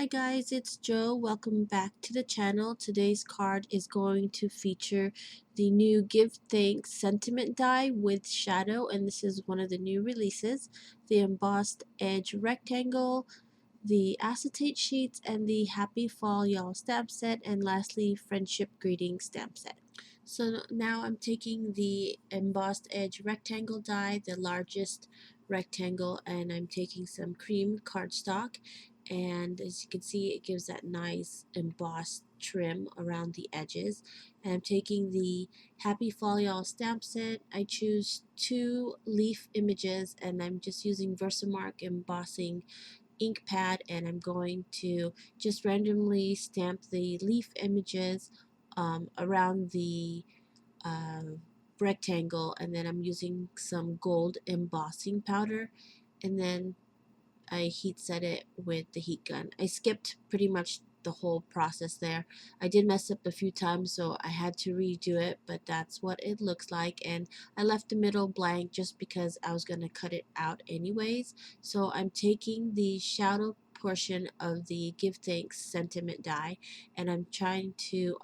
Hi guys, it's Joe. Welcome back to the channel. Today's card is going to feature the new Give Thanks sentiment die with shadow, and this is one of the new releases. The embossed edge rectangle, the acetate sheets, and the Happy Fall Y'all stamp set, and lastly friendship greeting stamp set. So now I'm taking the embossed edge rectangle die, the largest rectangle, and I'm taking some cream cardstock, and as you can see it gives that nice embossed trim around the edges. And I'm taking the Happy Fall Y'all stamp set. I choose 2 leaf images, and I'm just using Versamark embossing ink pad, and I'm going to just randomly stamp the leaf images around the uh, rectangle, and then I'm using some gold embossing powder, and then I heat set it with the heat gun. I skipped pretty much the whole process there. I did mess up a few times, so I had to redo it, but that's what it looks like. And I left the middle blank just because I was going to cut it out anyways. So I'm taking the shadow portion of the Give Thanks sentiment die, and I'm trying to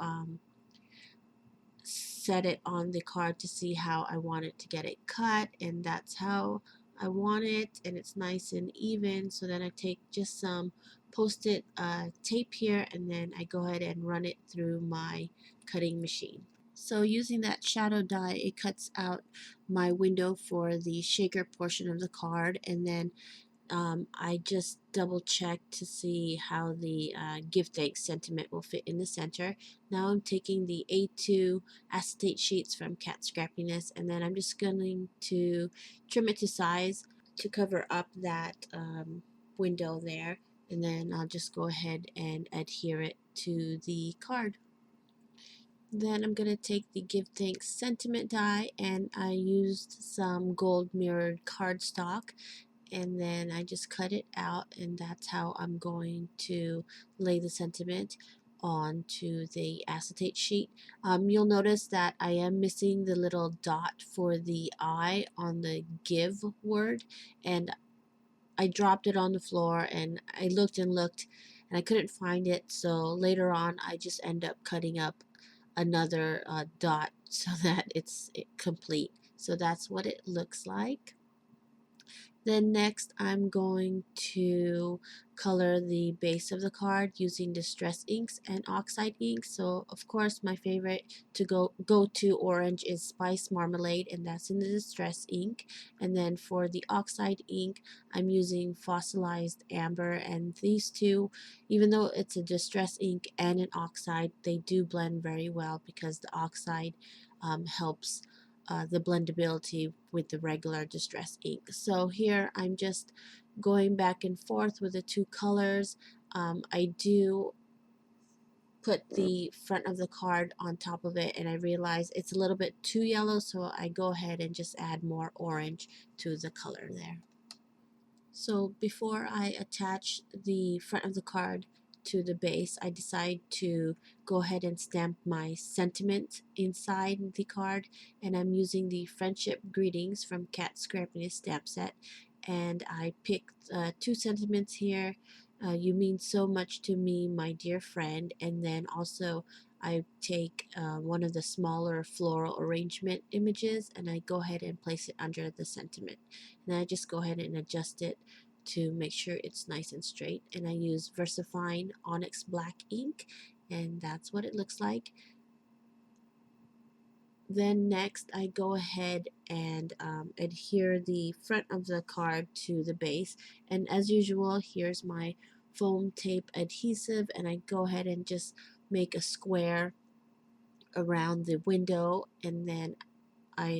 set it on the card to see how I want it to get it cut, and that's how I want it, and it's nice and even. So then I take just some post-it tape here, and then I go ahead and run it through my cutting machine. So using that shadow die, it cuts out my window for the shaker portion of the card, and then I just double checked to see how the Give Thanks sentiment will fit in the center. Now I'm taking the A2 Acetate Sheets from Scrappiness, and then I'm just going to trim it to size to cover up that window there, and then I'll just go ahead and adhere it to the card. Then I'm going to take the Give Thanks sentiment die, and I used some gold mirrored cardstock, and then I just cut it out, and that's how I'm going to lay the sentiment onto the acetate sheet. You'll notice that I am missing the little dot for the I on the give word, and I dropped it on the floor, and I looked and looked and I couldn't find it, so later on I just end up cutting up another dot so that it's complete. So that's what it looks like. Then next I'm going to color the base of the card using distress inks and oxide ink. So of course my favorite to go to orange is Spice Marmalade, and that's in the distress ink. And then for the oxide ink I'm using fossilized amber, and these two, even though it's a distress ink and an oxide, they do blend very well because the oxide helps the blendability with the regular distress ink. So here I'm just going back and forth with the two colors. I do put the front of the card on top of it, and I realize it's a little bit too yellow, so I go ahead and just add more orange to the color there. So before I attach the front of the card to the base, I decide to go ahead and stamp my sentiment inside the card, and I'm using the Friendship Greetings from Scrappiness stamp set, and I picked 2 sentiments here. You mean so much to me, my dear friend, and then also I take one of the smaller floral arrangement images, and I go ahead and place it under the sentiment, and I just go ahead and adjust it to make sure it's nice and straight. And I use VersaFine Onyx Black ink, and that's what it looks like. Then next I go ahead and adhere the front of the card to the base, and as usual here's my foam tape adhesive, and I go ahead and just make a square around the window, and then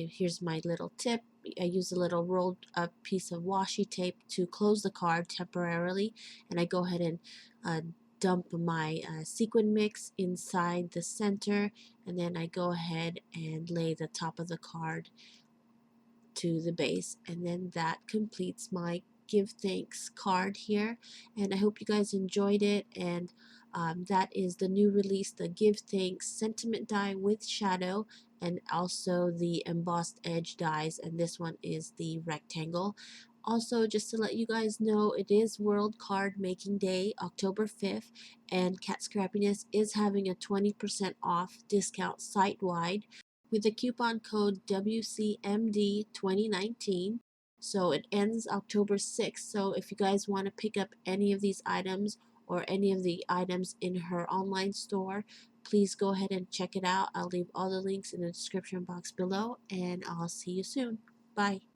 here's my little tip. I use a little rolled up piece of washi tape to close the card temporarily, and I go ahead and dump my sequin mix inside the center, and then I go ahead and lay the top of the card to the base, and then that completes my Give Thanks card here. And I hope you guys enjoyed it, and that is the new release, the Give Thanks sentiment die with shadow, and also the embossed edge dies, and this one is the rectangle. Also, just to let you guys know, it is World Card Making Day, October 5th, and Cat Scrappiness is having a 20% off discount site-wide with the coupon code WCMD2019. So it ends October 6th. So if you guys want to pick up any of these items or any of the items in her online store, please go ahead and check it out. I'll leave all the links in the description box below, and I'll see you soon. Bye.